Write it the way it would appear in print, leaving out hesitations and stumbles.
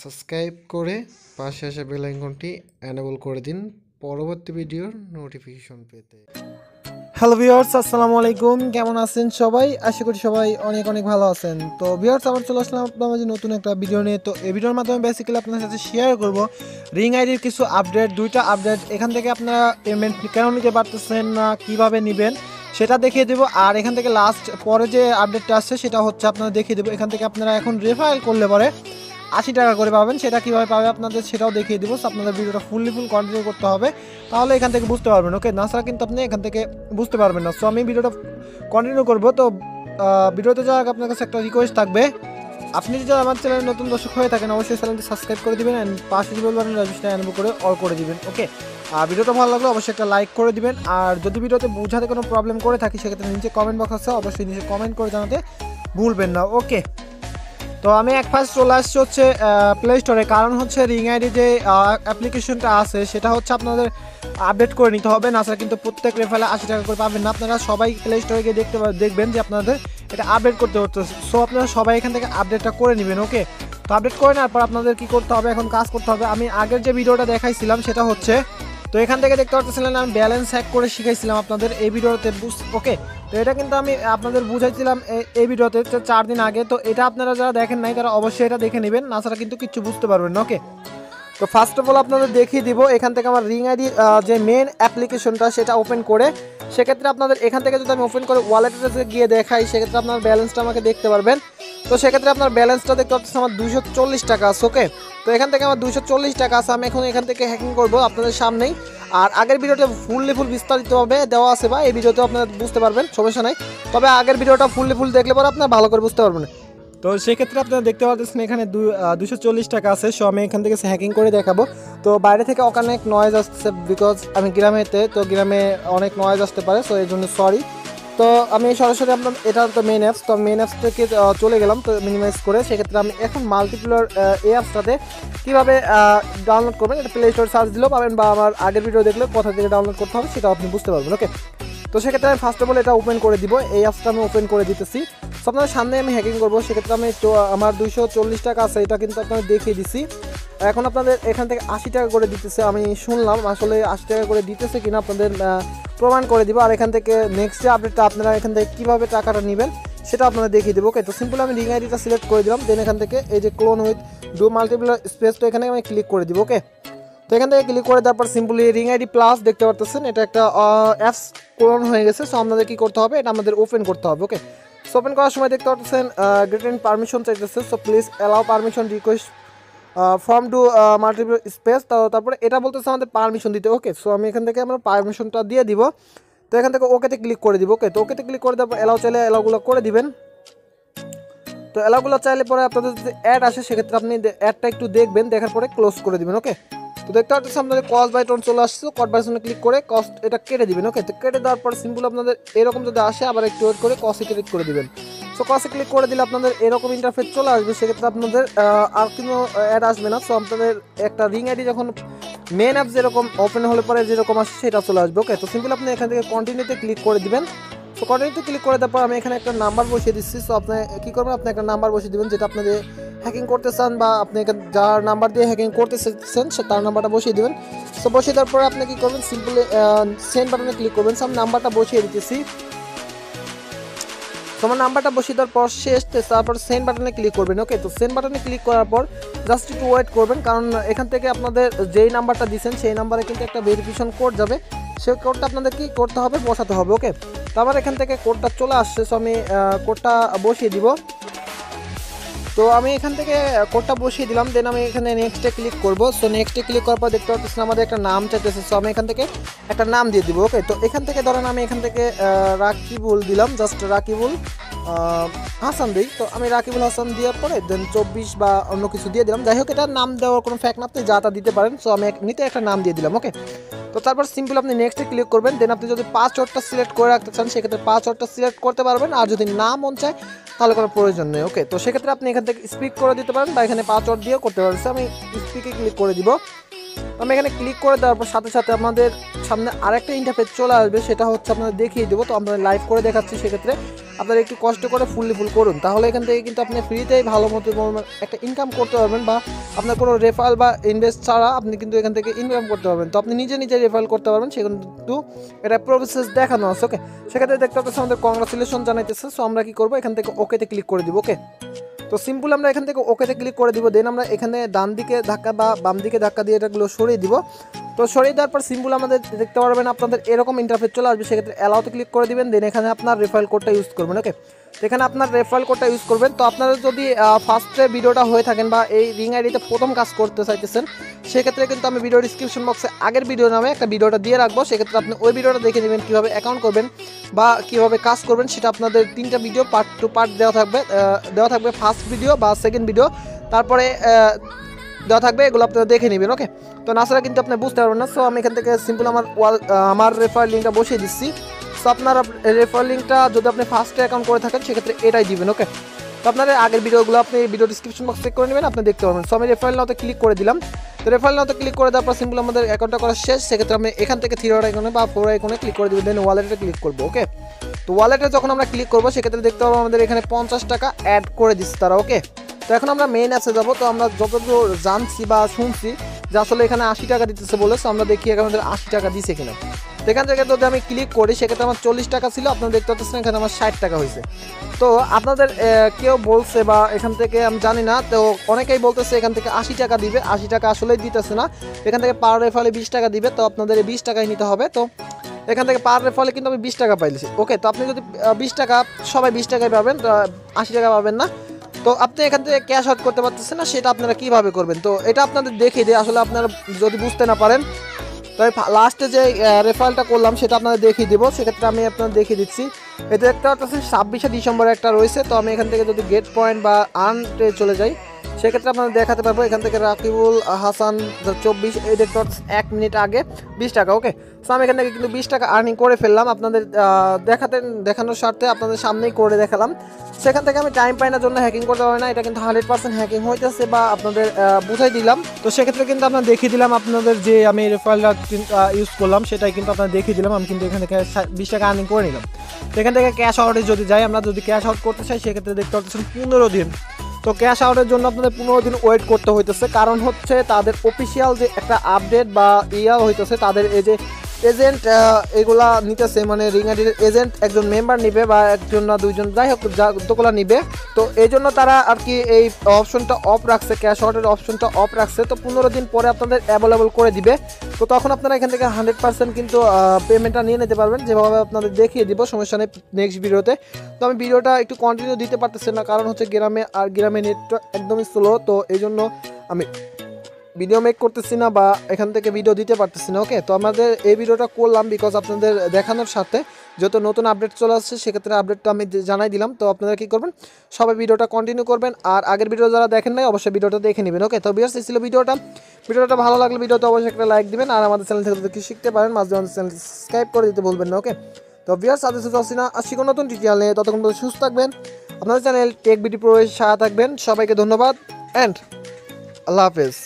Subscribe করে পাশে আসা বেল আইকনটি এনেবল করে দিন পরবর্তী ভিডিওর নোটিফিকেশন পেতে। হ্যালো ভিউয়ার্স, আসসালামু আলাইকুম। কেমন আছেন সবাই? আশা করি সবাই অনেক অনেক ভালো আছেন। তো ভিউয়ার্স, আবার চলে আসলাম আপনার মাঝে নতুন একটা ভিডিও নিয়ে। তো এই ভিডিওর মাধ্যমে বেসিক্যালি আপনার সাথে শেয়ার করব রিং আইডির কিছু আপডেট, দুইটা আপডেট। এখান থেকে আপনারা পেমেন্ট কেন নিতে পারতেছেন না, কীভাবে নেবেন সেটা দেখিয়ে দেবো। আর এখান থেকে লাস্ট পরে যে আপডেটটা আসছে সেটা হচ্ছে আপনারা দেখিয়ে দেবো। এখান থেকে আপনারা এখন রেফারেল করলে পরে 80 টাকা করে পাবেন। সেটা কীভাবে পাবে আপনাদের সেটাও দেখিয়ে দেবো। সো আপনাদের ভিডিওটা ফুল কন্টিনিউ করতে হবে, তাহলে এখান থেকে বুঝতে পারবেন। ওকে, না ছাড়া কিন্তু আপনি এখান থেকে বুঝতে পারবেন না। সো আমি ভিডিওটা কন্টিনিউ করবো। তো ভিডিওতে যাওয়ার আগে আপনার কাছে একটা রিকোয়েস্ট থাকবে, আপনি যদি আমার চ্যানেলে নতুন দর্শক হয়ে থাকেন অবশ্যই চ্যানেলটি সাবস্ক্রাইব করে দিবেন অ্যান্ড পাশে যে বেল বাটন রেজিস্টার এনেবল করে অল করে দিবেন। ওকে, আর ভিডিওটা ভালো লাগলে অবশ্যই একটা লাইক করে দিবেন। আর যদি ভিডিওতে বোঝাতে কোনো প্রবলেম করে থাকি সেক্ষেত্রে নিচে কমেন্ট বক্স আছে, অবশ্যই নিচে কমেন্ট করে জানাতে ভুলবেন না। ওকে, তো আমি এক ফার্স্ট চলে আসছি হচ্ছে প্লে স্টোরে। কারণ হচ্ছে রিং আইডি যে অ্যাপ্লিকেশনটা আছে সেটা হচ্ছে আপনাদের আপডেট করে নিতে হবে, না স্যার কিন্তু প্রত্যেক রেফারে 80 টাকা করে পাবেন না। আপনারা সবাই প্লে স্টোরে গিয়ে দেখবেন যে আপনাদের এটা আপডেট করতে হচ্ছে। সো আপনারা সবাই এখান থেকে আপডেটটা করে নেবেন। ওকে, তো আপডেট করে নেওয়ার পর আপনাদের কী করতে হবে, এখন কাজ করতে হবে। আমি আগের যে ভিডিওটা দেখাইছিলাম সেটা হচ্ছে, তো এখান থেকে দেখতে পাচ্ছিলেন আমি ব্যালেন্স হ্যাক করে শিখাইছিলাম আপনাদের এই ভিডিওতে। ওকে, তো এটা কিন্তু আমি আপনাদের বুঝাইছিলাম এই ভিডিওতে 4 দিন আগে। তো এটা আপনারা যারা দেখেন নাই তারা অবশ্যই এটা দেখে নেবেন, না ছাড়া কিন্তু কিচ্ছু বুঝতে পারবেন না। ওকে, তো ফার্স্ট অফ অল আপনাদের দেখিয়ে দিব এখান থেকে আমার রিং আইডি যে মেন অ্যাপ্লিকেশনটা সেটা ওপেন করে। সেক্ষেত্রে আপনাদের এখান থেকে যদি আমি ওপেন করে ওয়ালেটে গিয়ে দেখাই সেক্ষেত্রে আপনার ব্যালেন্সটা আমাকে দেখতে পারবেন। তো সেক্ষেত্রে আপনার ব্যালেন্সটা দেখতে পাচ্ছেন আমার 240 টাকা আছে। ওকে, তো এখান থেকে আমার 240 টাকা আছে। আমি এখন এখান থেকে হ্যাকিং করবো আপনাদের সামনেই। আর আগের ভিডিওটা ফুল বিস্তারিতভাবে দেওয়া আছে, বা এই ভিডিওতে আপনারা বুঝতে পারবেন, সমস্যা নাই। তবে আগের ভিডিওটা ফুল দেখলে পরে আপনারা ভালো করে বুঝতে পারবেন। তো সেক্ষেত্রে আপনারা দেখতে পাচ্ছেন এখানে 240 টাকা আছে। সো আমি এখান থেকে হ্যাকিং করে দেখাবো। তো বাইরে থেকে অনেক নয়েজ আসছে, বিকজ আমি গ্রামেতে, তো গ্রামে অনেক নয়েজ আসতে পারে, সো এই জন্য সরি। তো আমি সরাসরি আপনার এটা তো মেন অ্যাপস, তো মেন অ্যাপস থেকে চলে গেলাম তো মিনিমাইজ করে। সেক্ষেত্রে আমি এখন মাল্টিপ্লেয়ার এই অ্যাপসটাতে কীভাবে ডাউনলোড করবেন এটা প্লে স্টোর সার্চ দিলেও পাবেন, বা আমার আগের ভিডিও দেখলে কোথা থেকে ডাউনলোড করতে হবে সেটা আপনি বুঝতে পারবেন। ওকে, তো সেক্ষেত্রে আমি ফার্স্ট অফ অল এটা ওপেন করে দিব। এই অ্যাপসটা আমি ওপেন করে দিতেছি। সো আপনাদের সামনে আমি হ্যাকিং করবো। সেক্ষেত্রে আমি আমার 240 টাকা আছে, এটা কিন্তু আপনাদের দেখিয়ে দিছি। এখন আপনাদের এখান থেকে 80 টাকা করে দিতেছে। আমি শুনলাম আসলে 80 টাকা করে দিতেছে কিনা আপনাদের প্রমাণ করে দিব। আর এখান থেকে নেক্সট যে আপডেটটা আপনারা এখান থেকে কীভাবে টাকাটা নেবেন সেটা আপনারা দেখিয়ে দেবো। ওকে, তো সিম্পল আমি রিং আইডিটা সিলেক্ট করে দিলাম। দেন এখান থেকে এই যে ক্লোন উইথ ডু মাল্টিপ্লার স্পেস, তো এখানে আমি ক্লিক করে দিব। ওকে, তো এখান থেকে ক্লিক করে দেওয়ার পর সিম্পলি রিং আইডি প্লাস দেখতে পারতেছেন এটা একটা অ্যাপস ক্লোন হয়ে গেছে। সো আপনাদের কী করতে হবে, এটা আমাদের ওপেন করতে হবে। ওকে, সো ওপেন করার সময় দেখতে পাচ্ছেন গ্রেট পারমিশন চাইতেছে। So please allow permission request form to multiple space. তারপরে এটা বলতেছে আমাদের পারমিশন দিতে। ওকে, সো আমি এখান থেকে আমরা পারমিশনটা দিয়ে দিব। তো এখান থেকে ওকেতে ক্লিক করে দিব। ওকে, তো ওকেতে ক্লিক করে দেওয়ার পর অ্যালাউ চাইলে অ্যালাউগুলো করে দিবেন। তো অ্যালাউগুলো চাইলে পরে আপনাদের যদি অ্যাড আসে সেক্ষেত্রে আপনি অ্যাডটা একটু দেখবেন, দেখার পরে ক্লোজ করে দিবেন। ওকে, তো দেখতে পাচ্ছেন আপনাদের কস্ট বাই টোন চলে আসছে। কস্ট বাই টোনে ক্লিক করে কস্ট এটা কেটে দিবেন। ওকে, তো কেটে দেওয়ার পর সিম্পল আপনাদের এরকম যদি আসে আবার একটু ওয়েট করে কস্টে ক্লিক করে দিবেন। সো কস্টে ক্লিক করে দিলে আপনাদের এরকম ইন্টারফেস চলে আসবে। সেক্ষেত্রে আপনাদের আর কোনো অ্যাড আসবে না। সো আপনাদের একটা রিং আইডি যখন মেন অ্যাপ যেরকম ওপেন হলে পরে যেরকম আসছে সেটা চলে আসবে। ওকে, তো সিম্পল আপনি এখান থেকে কন্টিনিউতে ক্লিক করে দিবেন। সো কন্টিনিউতে ক্লিক করে দেওয়ার পর আমি এখানে একটা নাম্বার বসিয়ে দিচ্ছি। সো আপনি কী করবেন, আপনি একটা নাম্বার বসিয়ে দেবেন যেটা আপনাদের হ্যাকিং করতে চান, বা আপনি যার নাম্বার দিয়ে হ্যাকিং করতে চাচ্ছেন সে তার নাম্বারটা বসিয়ে দেবেন। সো বসিয়ে দেওয়ার পরে আপনি কী করবেন, সিম্পলি সেন্ড বাটনে ক্লিক করবেন। সো আমি নাম্বারটা বসিয়ে দিতেছি। তোমার নাম্বারটা বসিয়ে দেওয়ার পর শেষ, তারপর সেন্ড বাটনে ক্লিক করবেন। ওকে, তো সেন্ড বাটনে ক্লিক করার পর জাস্ট একটু ওয়েট করবেন, কারণ এখান থেকে আপনাদের যেই নাম্বারটা দিচ্ছেন সেই নাম্বারে কিন্তু একটা ভেরিফিকেশন কোড যাবে। সেই কোডটা আপনাদের কি করতে হবে, বসাতে হবে। ওকে, তারপর এখান থেকে কোডটা চলে আসছে। সো আমি কোডটা বসিয়ে দিব। তো আমি এখান থেকে কোডটা বসিয়ে দিলাম। দেন আমি এখানে নেক্সটে ক্লিক করব। সো নেক্সটে ক্লিক করার পর দেখতে পাচ্ছেন আমাদের একটা নাম চাইতেছে। সো আমি এখান থেকে একটা নাম দিয়ে দিব। ওকে, তো এখান থেকে ধরেন আমি এখান থেকে রাকিবুল দিলাম, জাস্ট রাকিবুল হাসান দিই। তো আমি রাকিবুল হাসান দেওয়ার পরে দেন 24 বা অন্য কিছু দিয়ে দিলাম। যাই হোক, এটার নাম দেওয়ার কোনো ফ্যাক্ট না, আপনি যা তা দিতে পারেন। সো আমি এমনিতে একটা নাম দিয়ে দিলাম। ওকে, তো তারপর সিম্পল আপনি নেক্সটে ক্লিক করবেন। দেন আপনি যদি পাসওয়ার্ডটা সিলেক্ট করে রাখতে চান সেক্ষেত্রে পাসওয়ার্ডটা সিলেক্ট করতে পারবেন, আর যদি না মন চায় তাহলে কোনো প্রয়োজন নেই। ওকে, তো সেক্ষেত্রে আপনি এখান থেকে স্পিক করে দিতে পারেন, বা এখানে পাসওয়ার্ড দিয়েও করতে পারেন। আমি স্পিকে ক্লিক করে দিব। আমি এখানে ক্লিক করে দেওয়ার পর সাথে সাথে আমাদের সামনে আরেকটা ইন্টারফেস চলে আসবে, সেটা হচ্ছে আপনাদের দেখিয়ে দেবো। তো আমরা লাইভ করে দেখাচ্ছি, সেক্ষেত্রে আপনারা একটু কষ্ট করে ফুল করুন, তাহলে এখান থেকে কিন্তু আপনি ফ্রিতেই ভালো মতো একটা ইনকাম করতে পারবেন, বা আপনার কোনো রেফারেল বা ইনভেস্ট ছাড়া আপনি কিন্তু এখান থেকে ইনকাম করতে পারবেন। তো আপনি নিজে নিজে রেফারেল করতে পারবেন, সেখানে কিন্তু এটা প্রসেস দেখানো আছে। ওকে, সেক্ষেত্রে দেখতে পাচ্ছি আমাদের কংগ্রাচুলেশন জানাইতেছে। সো আমরা কি করবো, এখান থেকে ওকেতে ক্লিক করে দিব। ওকে, তো সিম্পল আমরা এখান থেকে ওকেতে ক্লিক করে দিব। দেন আমরা এখানে ডান দিকে ধাক্কা বা বাম দিকে ধাক্কা দিয়ে এটাগুলো সরিয়ে দিব। তো সরিয়ে দেওয়ার পর সিম্পল আমাদের দেখতে পারবেন আপনাদের এরকম ইন্টারফেস চলে আসবে, সেক্ষেত্রে অ্যালাউতে ক্লিক করে দিবেন। দেন এখানে আপনার রেফারেল কোডটা ইউজ করবেন। ওকে, এখানে আপনার রেফারেল কোডটা ইউজ করবেন। তো আপনারা যদি ফার্স্টে ভিডিওটা হয়ে থাকেন বা এই রিং আইডিতে প্রথম কাজ করতে চাইতেছেন, সেক্ষেত্রে কিন্তু আমি ভিডিও ডিসক্রিপশন বক্সে আগের ভিডিও নামে একটা ভিডিওটা দিয়ে রাখবো, সেক্ষেত্রে আপনি ওই ভিডিওটা দেখে নেবেন কীভাবে অ্যাকাউন্ট করবেন বা কীভাবে কাজ করবেন। সেটা আপনাদের 3টা ভিডিও পার্ট টু পার্ট দেওয়া থাকবে ফার্স্ট ভিডিও বা সেকেন্ড ভিডিও, তারপরে দেওয়া থাকবে, এগুলো আপনারা দেখে নেবেন। ওকে, তো না ছাড়া কিন্তু আপনি বুঝতে পারবেন না। সো আমি এখান থেকে সিম্পল আমার রেফার লিঙ্কটা বসিয়ে দিচ্ছি। সো আপনার রেফার লিঙ্কটা যদি আপনি ফার্স্টে অ্যাকাউন্ট করে থাকেন, সেক্ষেত্রে এটাই দিবেন। ওকে, তো আপনাদের আগের ভিডিওগুলো আপনি ভিডিও ডিসক্রিপশন বক্স চেক করে নেবেন, আপনি দেখতে পারবেন। সো আমি রেফারেল নাওতে ক্লিক করে দিলাম। তো রেফারেল নাওতে ক্লিক করে দেওয়ার পর সিম্পল আমাদের অ্যাকাউন্টটা করা শেষ। সেক্ষেত্রে আমি এখান থেকে 3 আইকনে বা 4 আইকনে ক্লিক করে দেবেন, দেন ওয়ালেটে ক্লিক করবো। ওকে, তো ওয়ালেটে যখন আমরা ক্লিক করবো, সেক্ষেত্রে দেখতে পাবো আমাদের এখানে 50 টাকা অ্যাড করে দিচ্ছে তারা। ওকে, তো এখন আমরা মেইন অ্যাপসে যাবো। তো আমরা যতদূর জানছি বা শুনছি যে আসলে এখানে 80 টাকা দিতেছে বলে, সো আমরা দেখি এখানে আমাদের 80 টাকা দিছে কিনা। তো এখান থেকে যদি আমি ক্লিক করি, সেক্ষেত্রে আমার 40 টাকা ছিল, আপনারা দেখতে পাচ্ছেন এখানে আমার 60 টাকা হয়েছে। তো আপনাদের কেউ বলছে বা এখান থেকে আমি জানি না, তো অনেকেই বলতেছে এখান থেকে 80 টাকা দিবে। 80 টাকা আসলেই দিতেছে না, এখান থেকে পার রেফারে 20 টাকা দিবে। তো আপনাদের এই 20 টাকাই নিতে হবে। তো এখান থেকে পার রেফারে কিন্তু আমি 20 টাকা পাইছি। ওকে, তো আপনি যদি 20 টাকা, সবাই 20 টাকায় পাবেন, 80 টাকা পাবেন না। তো আপনি এখান থেকে ক্যাশ আউট করতে পারতেছেন না, সেটা আপনারা কীভাবে করবেন, তো এটা আপনাদের দেখিয়ে দিই। আসলে আপনারা যদি বুঝতে না পারেন, তবে লাস্টে যে রেফারেলটা করলাম সেটা আপনাদের দেখিয়ে দেবো, সেক্ষেত্রে আমি আপনাদের দেখিয়ে দিচ্ছি। এতে একটা 26শে ডিসেম্বর একটা রয়েছে। তো আমি এখান থেকে যদি গেট পয়েন্ট বা আর্নটে চলে যাই, সেক্ষেত্রে আপনাদের দেখাতে পারবো এখান থেকে রাকিবুল হাসান 24 এই দেখতে 1 মিনিট আগে 20 টাকা। ওকে, সো আমি এখান থেকে কিন্তু 20 টাকা আর্নিং করে ফেললাম, আপনাদের দেখানোর স্বার্থে আপনাদের সামনেই করে দেখালাম। সেখান থেকে আমি টাইম পাই না জন্য হ্যাকিং করতে পারি না, এটা কিন্তু 100% হ্যাকিং হইতেছে বা আপনাদের বুঝাই দিলাম। তো সেক্ষেত্রে কিন্তু আপনার দেখিয়ে দিলাম আপনাদের যে আমি রেফারেলটা ইউজ করলাম, সেটাই কিন্তু আপনার দেখিয়ে দিলাম। আমি কিন্তু এখান থেকে 20 টাকা আর্নিং করে নিলাম। তো এখান থেকে ক্যাশ আউটে যদি যাই, আমরা যদি ক্যাশ আউট করতে চাই, সেক্ষেত্রে দেখতে পাচ্ছেন 15 দিন। তো ক্যাশ আউটের জন্য আপনাদের 15 দিন ওয়েট করতে হইতেছে, কারণ হচ্ছে তাদের অফিসিয়াল যে একটা আপডেট বা ইয়া হইতেছে, তাদের এই যে এজেন্ট এগুলা নিতেছে, মানে রিং আইডির এজেন্ট একজন মেম্বার নিবে বা একজন না দুইজন, যাই হোক যতগুলো নিবে। তো এই জন্য তারা আর কি এই অপশনটা অফ রাখছে, ক্যাশ আউটের অপশনটা অফ রাখছে। তো 15 দিন পরে আপনাদের অ্যাভেলেবল করে দিবে। তো তখন আপনারা এখান থেকে 100% কিন্তু পেমেন্টটা নিয়ে নিতে পারবেন, যেভাবে আপনাদের দেখিয়ে দিব, সমস্যা নেই নেক্সট ভিডিওতে। তো আমি ভিডিওটা একটু কন্টিনিউ দিতে পারতেছি না, কারণ হচ্ছে গ্রামে নেটটা একদমই স্লো, তো এই জন্য আমি ভিডিও মেক করতেছি না বা এখান থেকে ভিডিও দিতে পারতেছি না। ওকে, তো আমাদের এই ভিডিওটা করলাম বিকজ আপনাদের দেখানোর সাথে, যত নতুন আপডেট চলে আসছে সেক্ষেত্রে আপডেটটা আমি জানাই দিলাম। তো আপনারা কী করবেন, সবাই ভিডিওটা কন্টিনিউ করবেন, আর আগের ভিডিও যারা দেখেন নাই অবশ্যই ভিডিওটা দেখে নেবেন। ওকে, তো ভিউয়ার্স এই ছিল ভিডিওটা ভালো লাগলে ভিডিওতে অবশ্যই একটা লাইক দিবেন, আর আমাদের চ্যানেল থেকে যদি শিখতে পারেন মাঝে মাঝে চ্যানেল সাবস্ক্রাইব করে দিতে ভুলবেন না। ওকে, তো ভিউয়ার্স আসি কোনো নতুন টিউটোরিয়াল নিয়ে, ততক্ষণ পর্যন্ত সুস্থ থাকবেন, আপনাদের চ্যানেল টেক বিডি প্রো এর সাথে থাকবেন। সবাইকে ধন্যবাদ অ্যান্ড আল্লাহ হাফেজ।